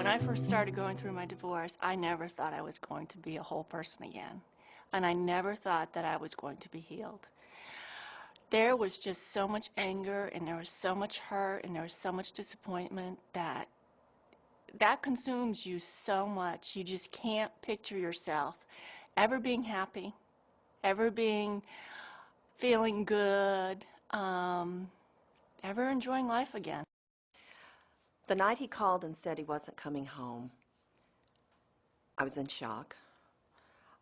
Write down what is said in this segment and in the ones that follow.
I first started going through my divorce, I never thought I was going to be a whole person again. And I never thought that I was going to be healed. There was just so much anger, and there was so much hurt, and there was so much disappointment that consumes you so much. You just can't picture yourself ever being happy, ever feeling good, ever enjoying life again. The night he called and said he wasn't coming home, I was in shock.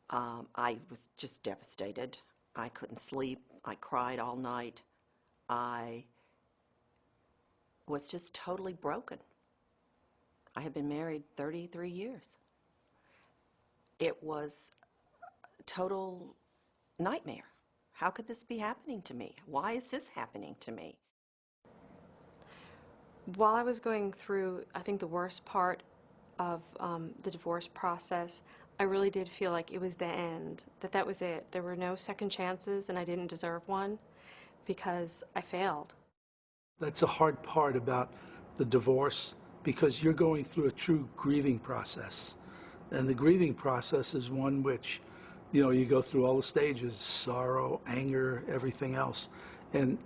I was just devastated. I couldn't sleep. I cried all night. I was just totally broken. I had been married 33 years. It was a total nightmare. How could this be happening to me? Why is this happening to me? While I was going through, I think, the worst part of the divorce process, I really did feel like it was the end, that was it. There were no second chances, and I didn't deserve one because I failed. That's a hard part about the divorce, because you're going through a true grieving process. And the grieving process is one which, you go through all the stages: sorrow, anger, everything else. And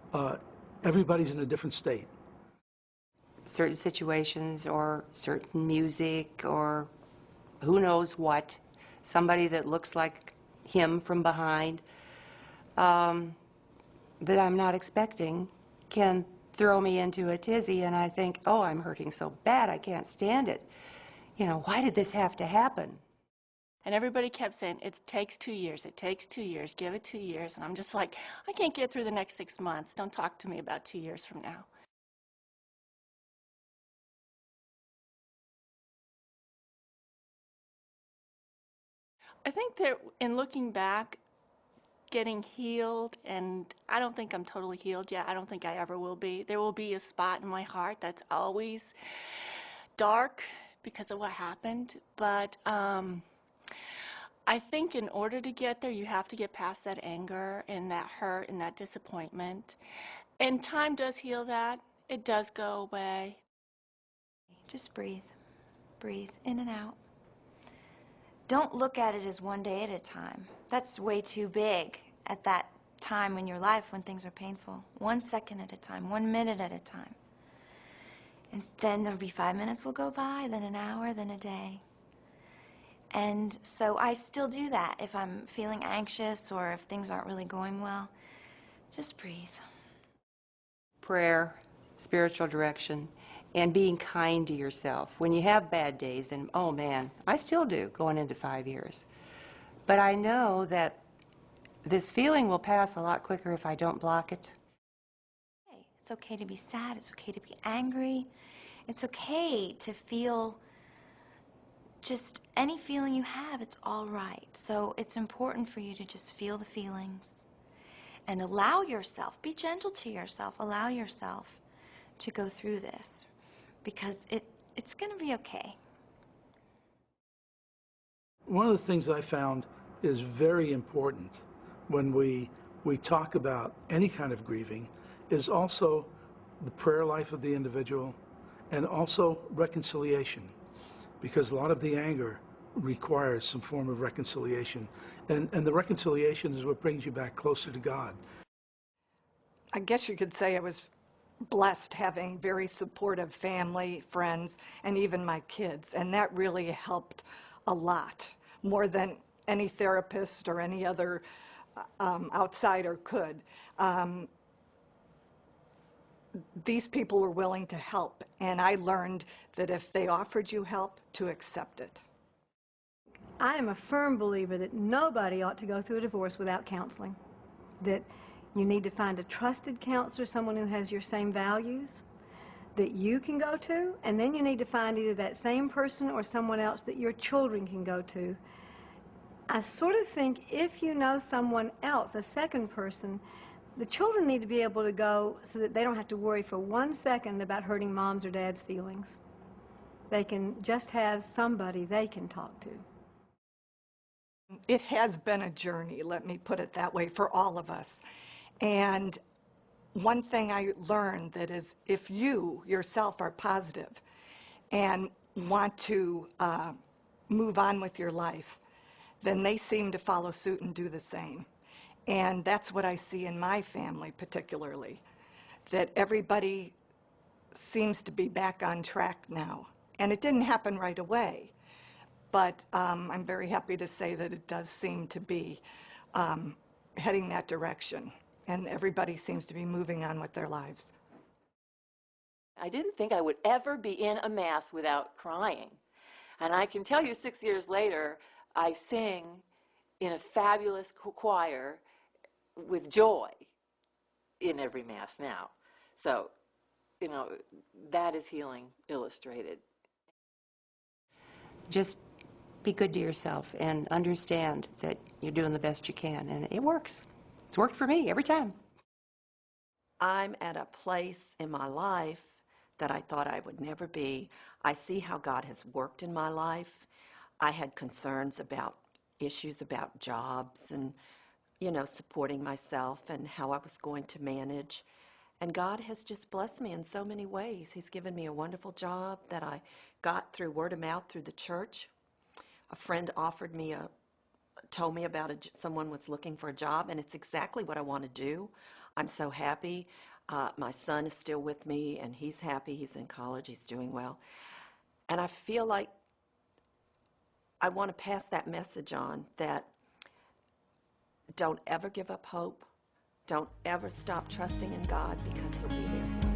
everybody's in a different state. Certain situations or certain music or who knows what, somebody that looks like him from behind that I'm not expecting can throw me into a tizzy, and I think, oh, I'm hurting so bad, I can't stand it. Why did this have to happen? And everybody kept saying, it takes 2 years, it takes 2 years, give it 2 years. And I'm just like, I can't get through the next 6 months. Don't talk to me about 2 years from now. I think that in looking back, getting healed, and I don't think I'm totally healed yet. I don't think I ever will be. There will be a spot in my heart that's always dark because of what happened. But I think in order to get there, you have to get past that anger and that hurt and that disappointment. And time does heal that. It does go away. Just breathe. Breathe in and out. Don't look at it as one day at a time. That's way too big at that time in your life when things are painful. 1 second at a time, 1 minute at a time. And then there'll be 5 minutes will go by, then an hour, then a day. And so I still do that if I'm feeling anxious or if things aren't really going well. Just breathe. Prayer, spiritual direction, and being kind to yourself. When you have bad days, and oh man, I still do going into 5 years. But I know that this feeling will pass a lot quicker if I don't block it. It's okay to be sad. It's okay to be angry. It's okay to feel just any feeling you have. It's all right. So it's important for you to just feel the feelings and allow yourself, be gentle to yourself, allow yourself to go through this, because it's going to be okay. One of the things I found is very important when we talk about any kind of grieving is also the prayer life of the individual and also reconciliation, because a lot of the anger requires some form of reconciliation, and the reconciliation is what brings you back closer to God. I guess you could say I was blessed having very supportive family, friends, and even my kids, and that really helped a lot, more than any therapist or any other outsider could. These people were willing to help, and I learned that if they offered you help, to accept it. I am a firm believer that nobody ought to go through a divorce without counseling, that you need to find a trusted counselor, someone who has your same values that you can go to, and then you need to find either that same person or someone else that your children can go to. I sort of think if you know someone else, a second person, the children need to be able to go so that they don't have to worry for 1 second about hurting mom's or dad's feelings. They can just have somebody they can talk to. It has been a journey, let me put it that way, for all of us. And one thing I learned that is, if you yourself are positive and want to move on with your life, then they seem to follow suit and do the same. And that's what I see in my family particularly, that everybody seems to be back on track now. And it didn't happen right away, but I'm very happy to say that it does seem to be heading that direction, and everybody seems to be moving on with their lives. I didn't think I would ever be in a Mass without crying. And I can tell you 6 years later, I sing in a fabulous choir with joy in every Mass now. So, you know, that is healing illustrated. Just be good to yourself and understand that you're doing the best you can, and it works. It's worked for me every time. I'm at a place in my life that I thought I would never be. I see how God has worked in my life. I had concerns about issues about jobs and, you know, supporting myself and how I was going to manage. And God has just blessed me in so many ways. He's given me a wonderful job that I got through word of mouth through the church. A friend offered me told me about someone was looking for a job, and it's exactly what I want to do. I'm so happy. My son is still with me, and he's happy. He's in college. He's doing well. And I feel like I want to pass that message on, that don't ever give up hope. Don't ever stop trusting in God, because He'll be there for you.